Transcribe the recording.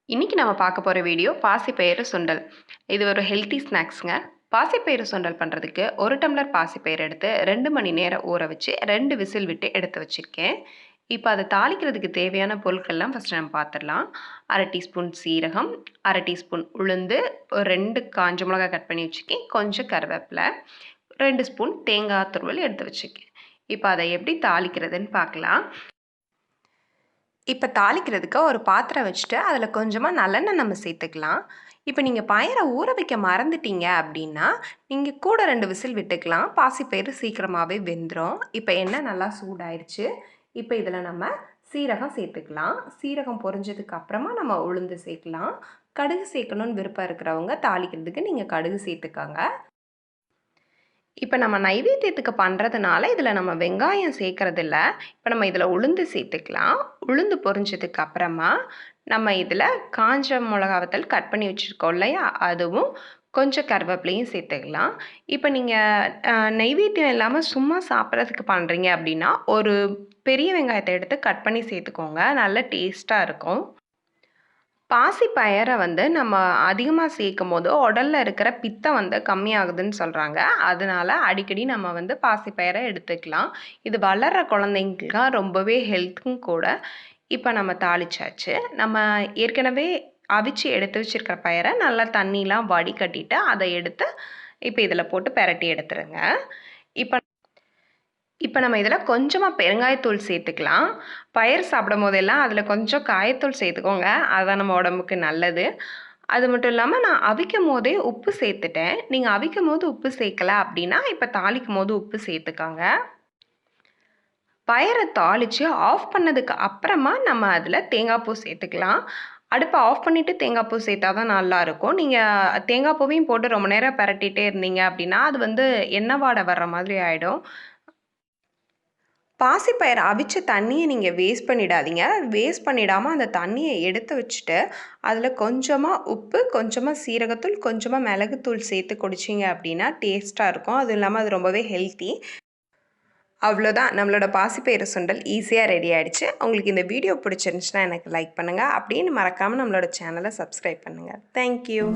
இன்னைக்கு நம்ம பார்க்க போகிற வீடியோ பாசிப்பயிறு சுண்டல். இது ஒரு ஹெல்த்தி ஸ்நாக்ஸுங்க. பாசிப்பயிறு சுண்டல் பண்ணுறதுக்கு 1 டம்ளர் பாசிப்பயிறு எடுத்து 2 மணி நேரம் ஊற வச்சு 2 விசில் விட்டு எடுத்து வச்சுருக்கேன். இப்போ அதை தாளிக்கிறதுக்கு தேவையான பொருட்கள்லாம் ஃபஸ்ட்டு நம்ம பார்த்துடலாம். 1/2 டீஸ்பூன் சீரகம், 1/2 டீஸ்பூன் உளுந்து, ஒரு 2 காஞ்ச மிளகா கட் பண்ணி வச்சுருக்கேன், கொஞ்சம் கருவேப்பிலை, 2 ஸ்பூன் தேங்காய் துருவல் எடுத்து வச்சுருக்கேன். இப்போ அதை எப்படி தாளிக்கிறதுன்னு பார்க்கலாம். இப்போ தாளிக்கிறதுக்கு ஒரு பாத்திரம் வச்சுட்டு அதில் கொஞ்சமாக நல்லெண்ணெய் நம்ம சேர்த்துக்கலாம். இப்போ நீங்கள் பயரை ஊற வைக்க மறந்துட்டீங்க அப்படின்னா நீங்கள் கூட 2 விசில் விட்டுக்கலாம். பாசிப்பயிறு சீக்கிரமாகவே வெந்துடும். இப்போ எண்ணெய் நல்லா சூடாயிருச்சு. இப்போ இதில் நம்ம சீரகம் சேர்த்துக்கலாம். சீரகம் பொரிஞ்சதுக்கு அப்புறமா நம்ம உளுந்து சேர்க்கலாம். கடுகு சேர்க்கணுன்னு விருப்பம் இருக்கிறவங்க தாளிக்கிறதுக்கு நீங்கள் கடுகு சேர்த்துக்காங்க. இப்போ நம்ம நைவேத்தியத்துக்கு பண்ணுறதுனால இதில் நம்ம வெங்காயம் சேர்க்கறதில்ல. இப்போ நம்ம இதில் உளுந்து சேர்த்துக்கலாம். உளுந்து பொரிஞ்சதுக்கு அப்புறமா நம்ம இதில் காஞ்ச மிளகா வத்தல் கட் பண்ணி வச்சுருக்கோம் இல்லையா, அதுவும் கொஞ்சம் கருவேப்பிலையும் சேர்த்துக்கலாம். இப்போ நீங்கள் நெய்வேத்தியம் இல்லாமல் சும்மா சாப்பிட்றதுக்கு பண்ணுறீங்க அப்படின்னா ஒரு பெரிய வெங்காயத்தை எடுத்து கட் பண்ணி சேர்த்துக்கோங்க. நல்ல டேஸ்ட்டாக இருக்கும். பாசி பயரை நம்ம அதிகமாக சேர்க்கும் போது உடல்ல இருக்கிற பித்தம் கம்மியாகுதுன்னு சொல்கிறாங்க. அதனால அடிக்கடி நம்ம பாசி பயரை எடுத்துக்கலாம். இது வளர்கிற குழந்தைங்களுக்குலாம் ரொம்பவே ஹெல்த்தும் கூட. இப்போ நம்ம தாளிச்சாச்சு. நம்ம ஏற்கனவே அவிச்சு எடுத்து வச்சிருக்கிற பயரை நல்லா தண்ணிலாம் வடிகட்டிட்டு அதை எடுத்து இப்போ இதில் போட்டு பெரட்டி எடுத்துருங்க. இப்போ இப்போ நம்ம இதில் கொஞ்சமாக பெருங்காயத்தூள் சேர்த்துக்கலாம். பயிர் சாப்பிடும் போதெல்லாம் அதில் கொஞ்சம் காயத்தூள் சேர்த்துக்கோங்க. அதுதான் நம்ம உடம்புக்கு நல்லது. அது மட்டும் இல்லாமல் நான் அவிக்கும் போதே உப்பு சேர்த்துட்டேன். நீங்கள் அவிக்கும் போது உப்பு சேர்க்கல அப்படின்னா இப்போ தாளிக்கும் போது உப்பு சேர்த்துக்காங்க. பயிரை தாளித்து ஆஃப் பண்ணதுக்கு அப்புறமா நம்ம அதில் தேங்காய் பூ சேர்த்துக்கலாம். அடுப்பை ஆஃப் பண்ணிவிட்டு தேங்காய் பூ சேர்த்தா தான் நல்லாயிருக்கும். நீங்கள் தேங்காய் பூவையும் போட்டு ரொம்ப நேரம் பெரட்டிகிட்டே இருந்தீங்க அப்படின்னா அது எண்ணெய் வாடை வர்ற மாதிரி ஆகிடும். பாசிப்பயிறு அவிச்ச தண்ணியை நீங்கள் வேஸ்ட் பண்ணிடாதீங்க. வேஸ்ட் பண்ணிடாமல் அந்த தண்ணியை எடுத்து வச்சுட்டு அதில் கொஞ்சமாக உப்பு, கொஞ்சமாக சீரகத்தூள், கொஞ்சமாக மிளகுத்தூள் சேர்த்து குடிச்சிங்க அப்படின்னா டேஸ்ட்டாக இருக்கும். அதுவும் இல்லாமல் அது ரொம்பவே ஹெல்த்தி. அவ்வளோதான், நம்மளோட பாசிப்பயிறு சுண்டல் ஈஸியாக ரெடி ஆகிடுச்சு. உங்களுக்கு இந்த வீடியோ பிடிச்சிருந்துச்சுன்னா எனக்கு லைக் பண்ணுங்கள். அப்படின்னு மறக்காமல் நம்மளோட சேனலை சப்ஸ்கிரைப் பண்ணுங்கள். தேங்க்யூ.